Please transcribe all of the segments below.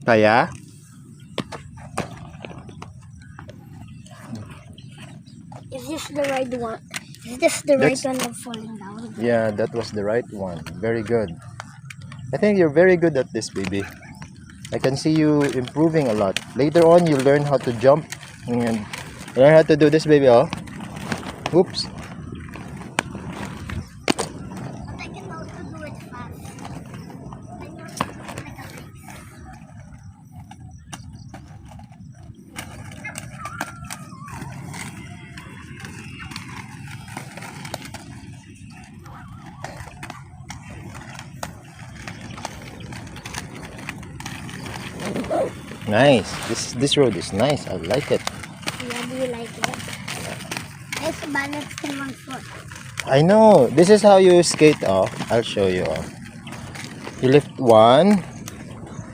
Kaya? Is this the right one? Is this the right one of falling down? Yeah, that was the right one. Very good. I think you're very good at this, baby. I can see you improving a lot. Later on, you learn how to jump and learn how to do this, baby. Oh, oops. But I can also do it fast. I know it's like a race. Nice. This road is nice. I like it. Yeah, do you like it? It's balanced in one foot. I know. This is how you skate. Oh, I'll show you. Oh. You lift one,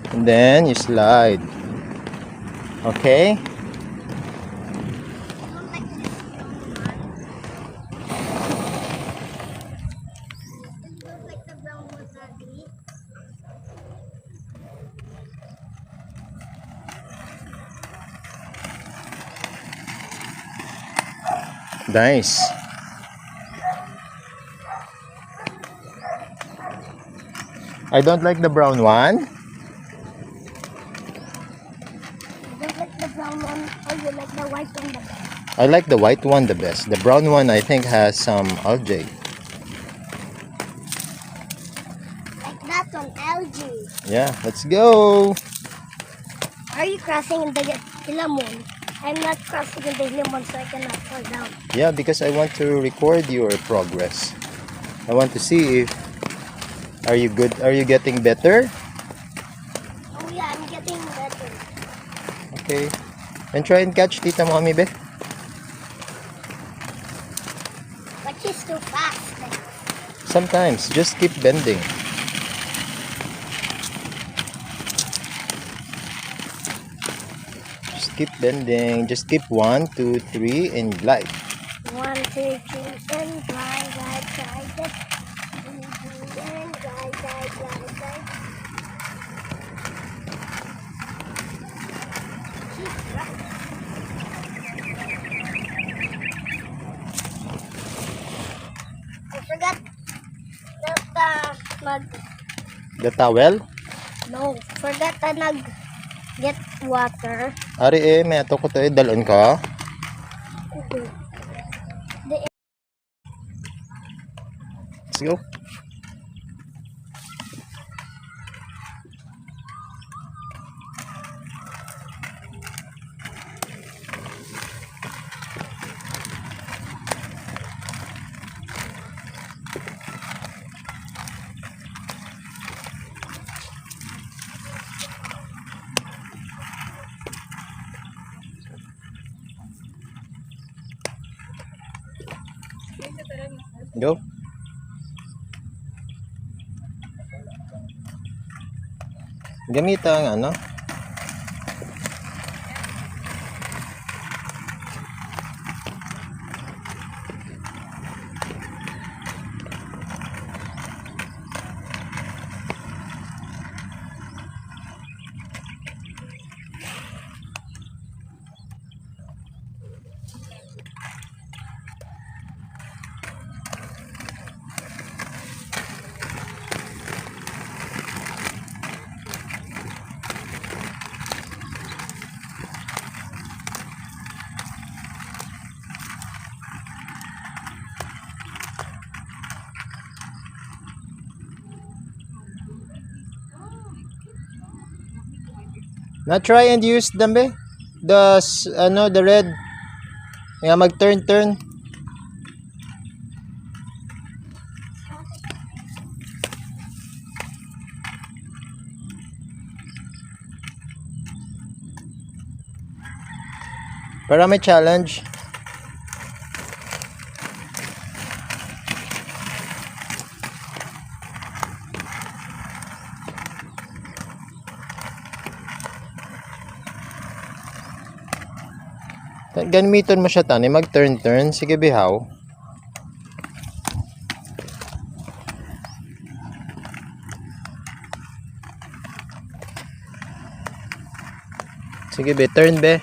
and then you slide. Okay. I don't like this brown one. It looks like the brown one's ugly. Nice. I don't like the brown one. You don't like the brown one, or you like the white one the best? I like the white one the best. The brown one I think has some algae. Like that one, algae. Yeah, let's go. Are you crossing in the Hilamon? I'm not crossing in the Hilamon, so I cannot fall down. Yeah, because I want to record your progress. I want to see if are you good? Are you getting better? Oh yeah, I'm getting better. Okay. And try and catch Tita Mommy, be. But she's too fast. Sometimes just keep bending. Just keep bending. Just keep 1, 2, 3 and glide. 1, 2, 3, and glide, glide, glide, glide. And glide, glide, glide, glide. She's right. I forgot that The towel? no, forgot na get water. Ari may ato ko to dalon ka. Let's go. Go. Gamit ang ano? Na try and use dambe. The red. Nga mag-turn. Para may challenge. Gamiton mo siya tani, mag-turn. Sige bihaw. Sige be, turn be.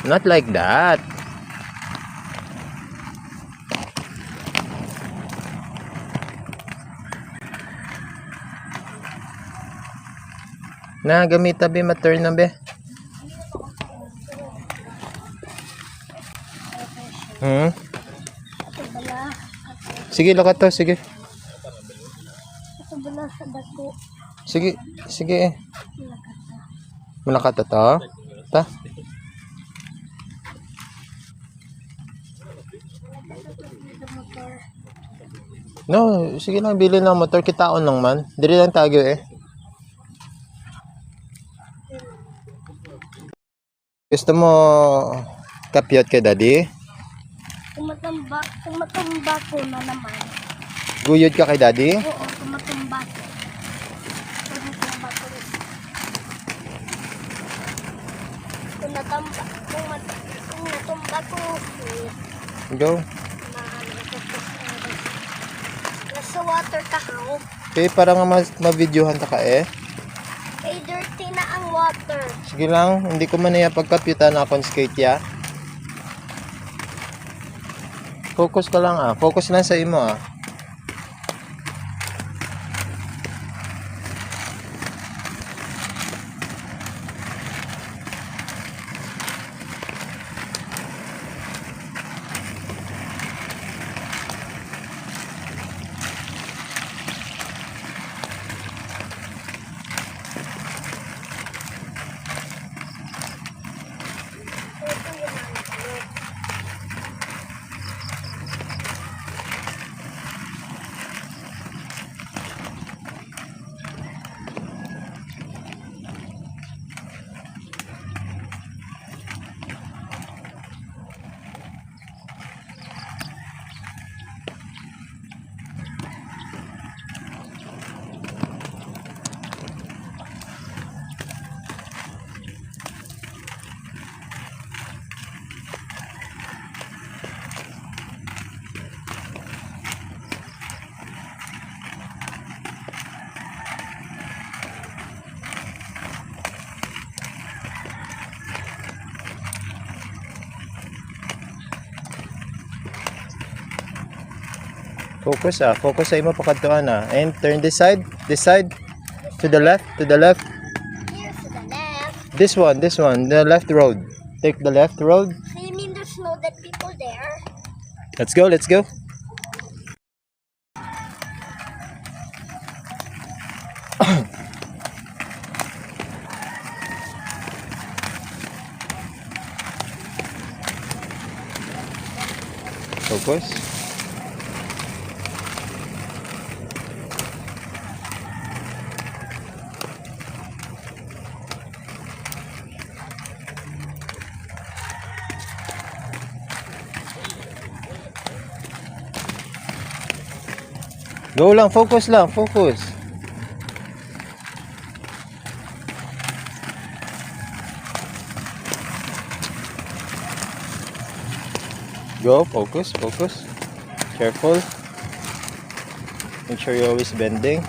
Not like that. Na, gamita be, ma-turn na be. Hmm? Ito bala. Sige, lakat to, sige. Ito bala sa dako. Sige, sige. Malakata to. Ta. No, sige lang, bilhin ng motor. Kitaon lang man. Dili lang tagyo eh. Gusto mo kapyot kay daddy? Tumatumba ko na naman. Guyod ka kay daddy? Oo, tumatumba ko. Tumatumba ko. Kung natumba ko, Go. nasa water ka how? Okay, para nga ma-videohan ta ka eh. Eh, dirty na ang water. Sige lang, hindi ko man iya pagkapyutan na akong skate ya. Focus ka lang ah. Focus lang sa imo ah. Focus ah. Focus sa imo pakadtuan ah. And turn this side. This side. To the left. To the left. Here to the left. This one. This one. The left road. Take the left road. So you mean there's no dead people there? Let's go. Let's go. Focus. Go lang, focus lang, focus. Go, focus, focus. Careful. Make sure you're always bending.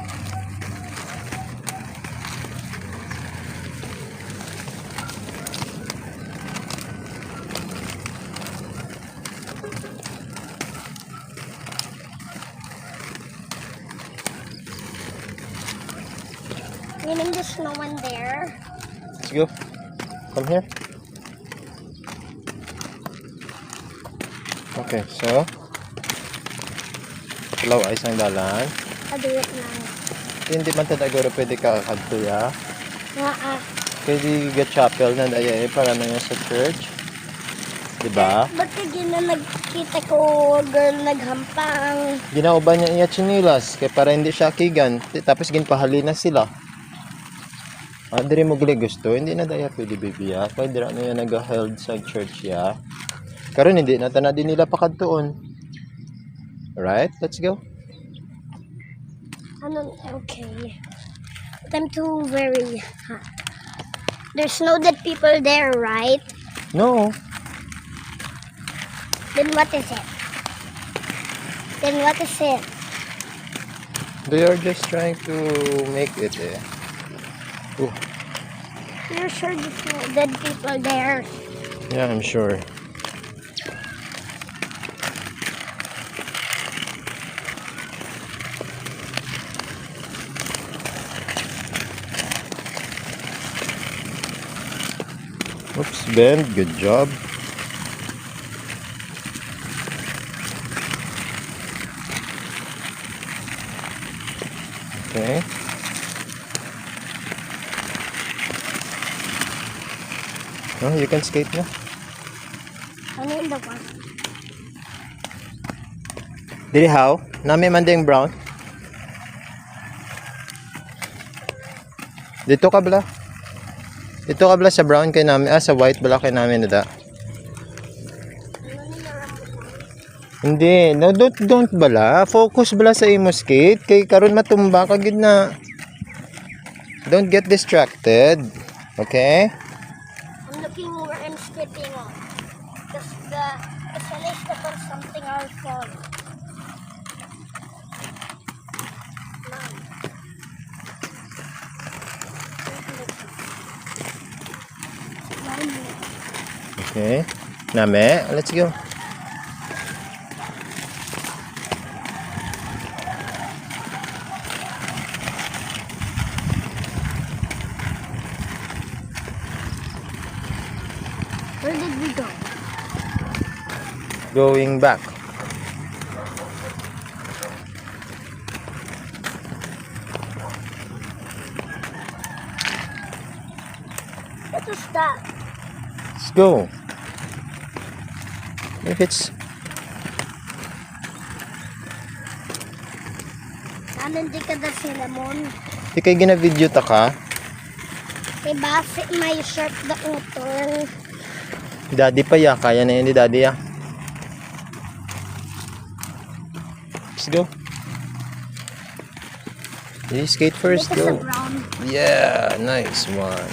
Meaning there's no one there? Let's go. Come here. Okay, so Hello, ay isang dalan. Kaduyot lang. Hindi man tadagoro pwede ka kadto ya. Pwede ga chapel na daya eh para na yun sa church. Diba? Ba't ka nagkita ko girl naghampang? Ginauban niya iya chinilas kaya para hindi siya kigan. Tapos ginpahali na sila. Diri mo gali gusto, hindi na daya pwede baby ya. Kaya dira na yan nag-held sa church ya. Karon hindi na tanad din nila pakadtuon. Alright, let's go. Okay. But I'm too very hot. There's no dead people there, right? No. Then what is it? Then what is it? They are just trying to make it eh. Ooh. You're sure there's no dead people there? Yeah, I'm sure. Oops, Ben, good job. Okay. Oh, you can skate na. Ano yung the one? Dili how? Nami man ding brown. Dito ka bala. Dito ka bala sa brown kay nami. Sa white bala kay nami na da. Hindi, no, don't bala. Focus bala sa imo skate kay karon matumba ka gid na. Don't get distracted. Okay? I'm looking where I'm skating on. Because the finish or something I'll fall. Okay. Nami, let's go. Where did we go? Going back. What was that? Let's go. If it's Nanan di ka na cinnamon. di kay gina-video ta ka, Diba? My shirt the utol. daddy pa ya, kaya na yun ni daddy ya. Let's go. You skate first, Dito sa go. brown. Yeah, nice one.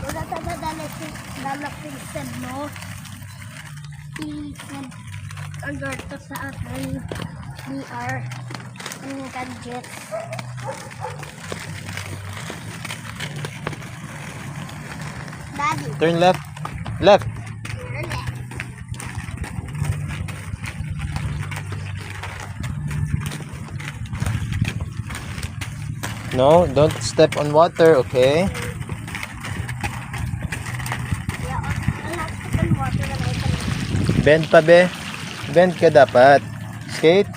Wala ka na dalapin said no. I-send Alberto sa akin. VR. Ang gadgets. Daddy. Turn left. Left. Turn left. No, don't step on water, okay? Yeah, I'll have to put water na like Bend pa be. Bend ka dapat. Skate.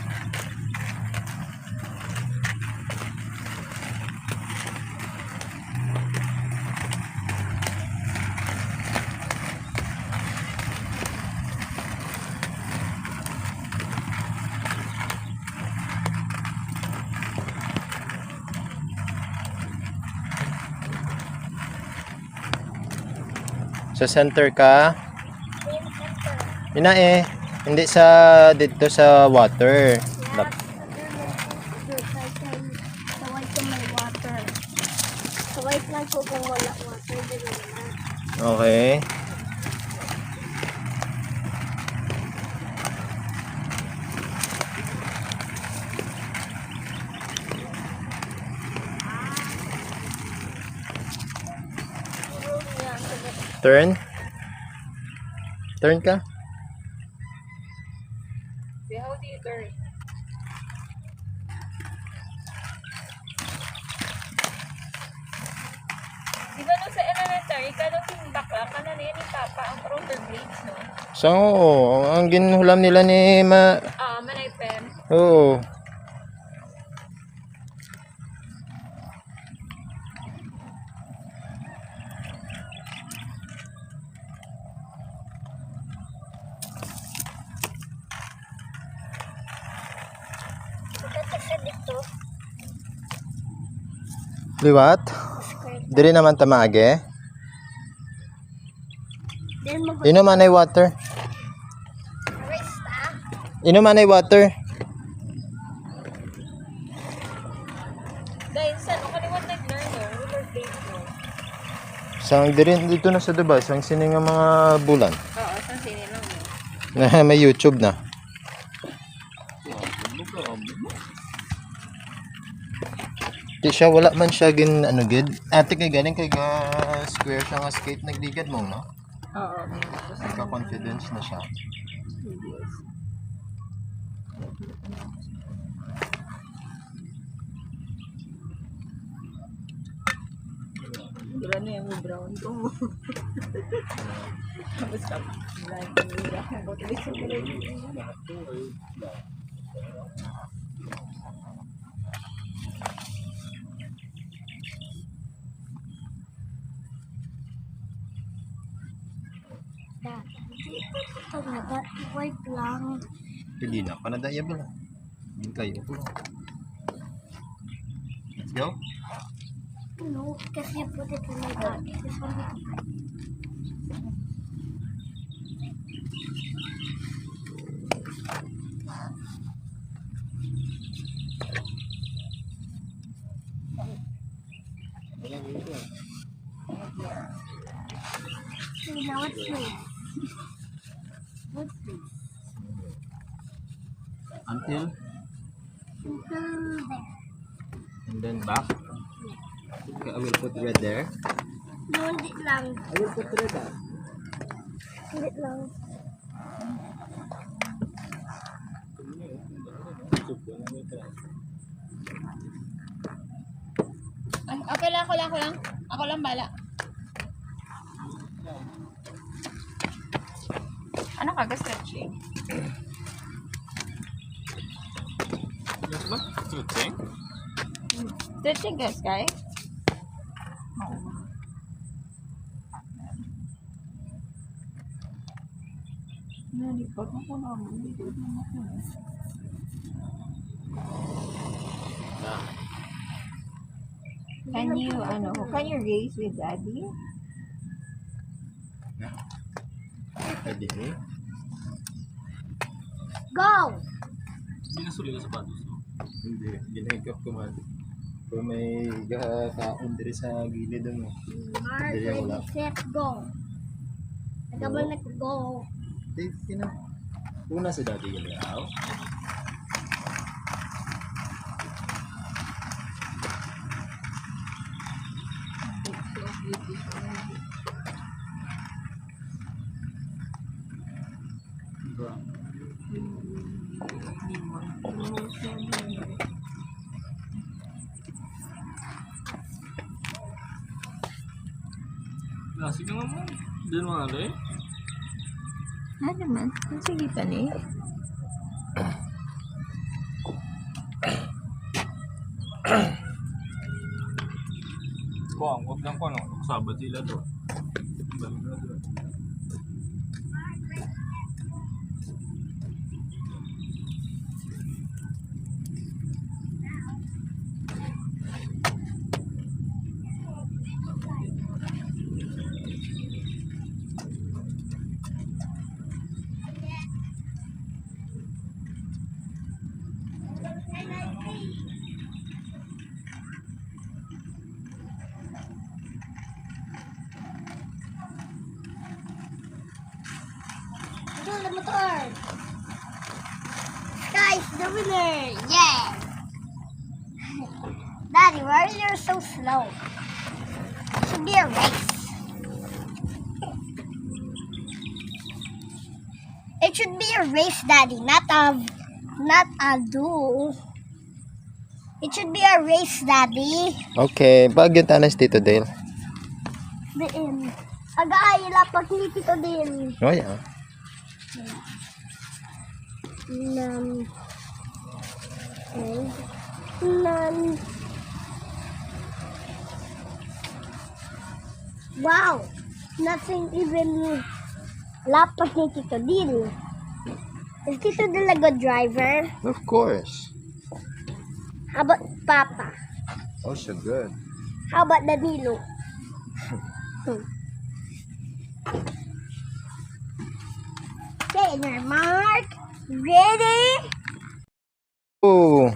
Sa center ka. Ina eh. Hindi sa dito sa water. Lap- Saway ko may water. Saway lang ko kung wala water. Dito na. Okay. Turn. Turn ka. How do you turn? Di ba nung sa elementary, kanong bakla ka na niya ni Papa ang roller blades, no? So, ang ginulam nila ni Manay pen. Oo. Kasi dito. Liwat. Skirt. Diri naman tamaage. Then mag- Inom anay water. Rest ah. Inom anay water. Dahil sa, nung kaliwat nag-learn, no? Roller blades, no? Sang diri dito na sa Dubai, sang sini nga mga bulan. Oo, sa sini lang, no? Na may YouTube na. Di siya, wala man siya gin, ano gid. Ate kay galing kay ga square siya nga skate nagligad mo, no? Oo. Nagka-confidence na siya. Gura na yung brown ko mo. Tapos ka. Lagi nila. Butulis sa kulay. Ito na ba? White lang. Pili na, panadaya ba lang? Hindi kayo. Let's go. No, kasi you put it in my bag. This one. Okay, now what's this? What's this? Until, Until there. and then back. Okay, I will put red there. No, hindi lang. I will put red there. Hindi lang. Ay, okay lang, ako lang. Ako lang bala. Ano ka, stretching? Stretching guys, guys. Nalipag ako naman. Can you race with daddy? Pwede eh. Go! Hindi, ginagap ko man. Kung may taon diri sa gilid mo. Mark, Hindi yan, wala. ready, set, go. Nagkabal na go. Safety na. Una sa dati galaw. Nasi ka naman. Di naman eh. Ano naman? Sige pa ni. Kuang, huwag lang ko ano. Sabat sila to. Balik na to. Go, the motor. Guys, the winner. Yeah. Daddy, why are you so slow? It should be a race. It should be a race, Daddy, not a duel. It should be a race, Daddy. Okay, bagyan tanas Tito Dale. Diin. Agay, lapag ni Tito din. Oh yeah. Nan. Wow, nothing even lapag ni Tito Dil. Is Tito Dil a good driver? Of course. How about Papa? Also good. How about Danilo? Okay, now Mark, ready? Oh,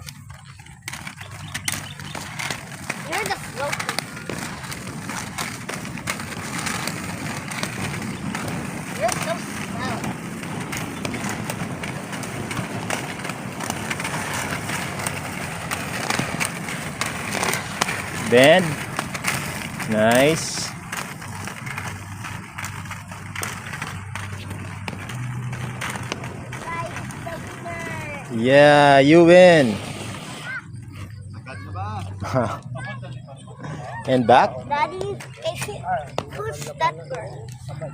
You're the slow. You're so slow. Bend. Nice. Guys, the winner. Yeah, you win. And back? Daddy, who's that girl?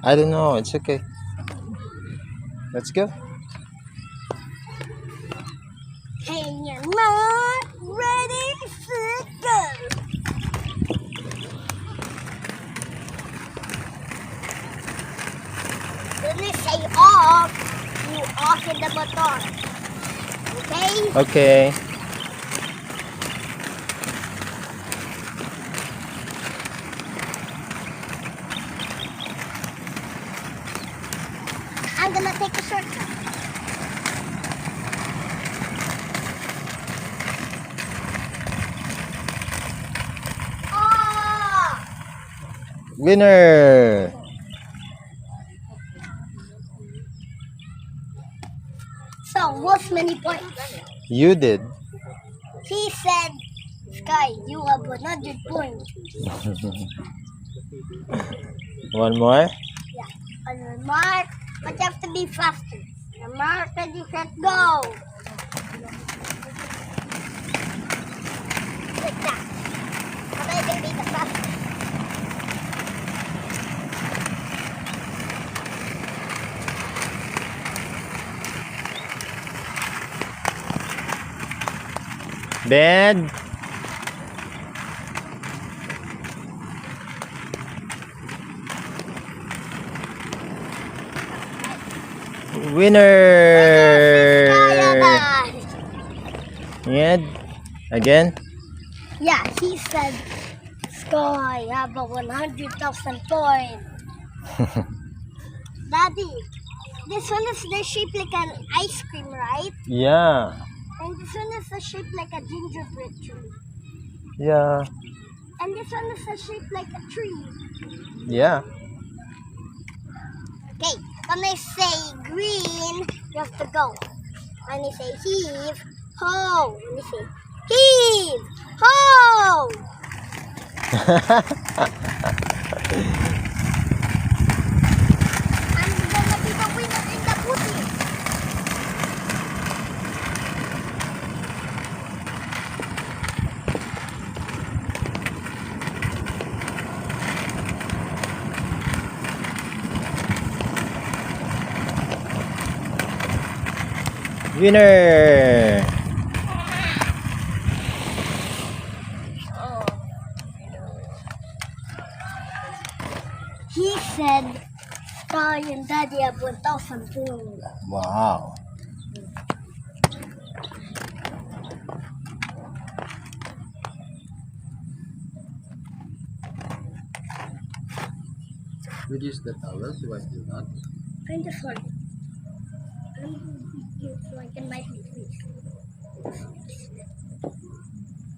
I don't know. It's okay. Let's go. Hey, you're not ready, set, go. When we say off, you off in the motor. Okay? Okay. I'm gonna take a shortcut. Oh! Winner. So, what's many points? You did. He said, Sky, you have 100 points. One more. Yeah. On your mark, but you have to be faster. Your mark, ready, set, go. Like that. But I can be the fastest. Bend. Winner. Yeah. Again. Yeah, he said, Sky, have a 100,000 points. Daddy, this one is the shape like an ice cream, right? Yeah. And this one is the shape like a gingerbread tree. Yeah. And this one is the shape like a tree. Yeah. Okay, when I say green, you have to go. When I say heave, ho. When I say heave, ho. I'm gonna be the winner in the booty. Winner. Oh. He said, Sky and Daddy have 1,000 points. Wow. Reduce the towel to wipe your butt. I'm just sorry. So I can wipe my face.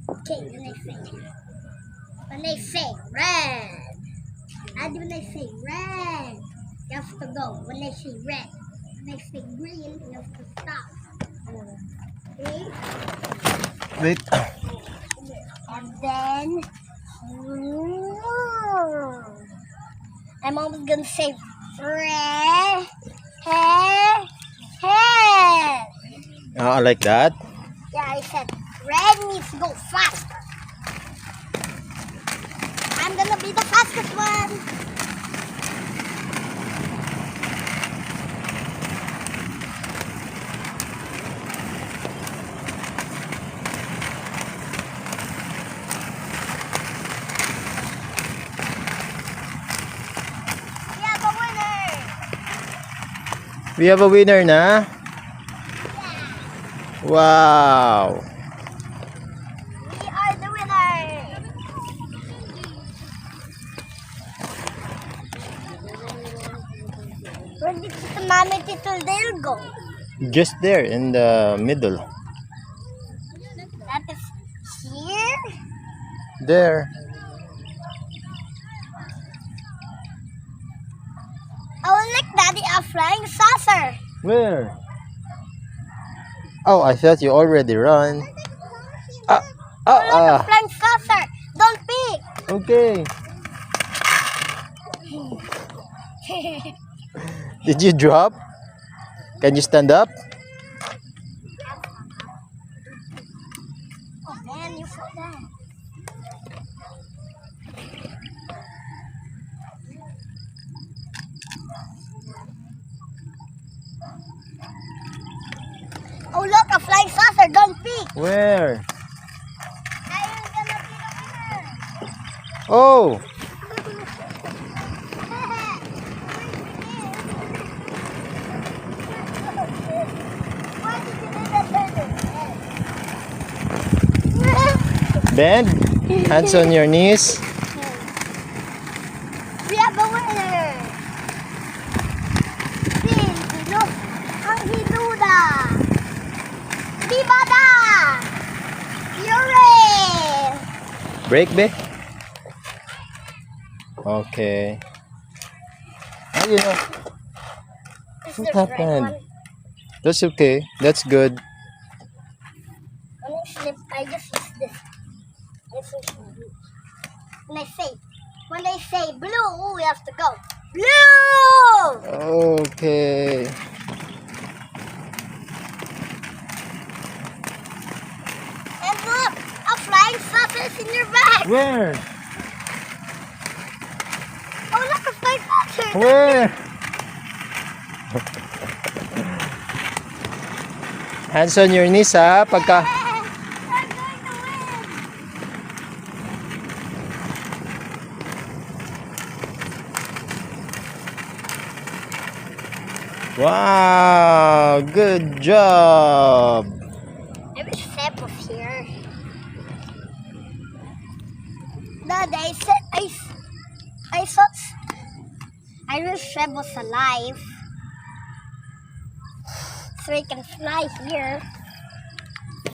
Okay, when I say red, and when I say red, you have to go. When I say red, when I say green, you have to stop. Okay? Wait. And then, I'm always gonna say red, head. Like that? Yeah, I said red needs to go faster. I'm gonna be the fastest one. We have a winner na. Wow. We are the winner. Where did Tita Mami Tito Dale go? Just there in the middle. That is here. There. I will like Daddy a flying saucer. Where? Oh, I thought you already run. Flying saucer. Don't Okay. Did you drop? Can you stand up? Oh man, you fell down. Oh look, a flying saucer, don't peek. Where? I'm gonna be the winner. Oh! Why did you do that? Bend. Hands on your knees. We have a winner. Sino ang hinuda? Bibada! Yure! Break, be. Okay. Ah, you know, This is what the right happened? one. That's okay. That's good. When I slip, I just use this. This is blue. When they say blue, we have to go. Blue! Okay. And look, a flying saucer is in your bag. Where? Oh, look, a flying saucer. Where? Hands on your knees, ha? Pagka... I'm going to win. Wow! Good job! I wish Seb was here. Dad, I thought I wish Seb was alive so he can fly here.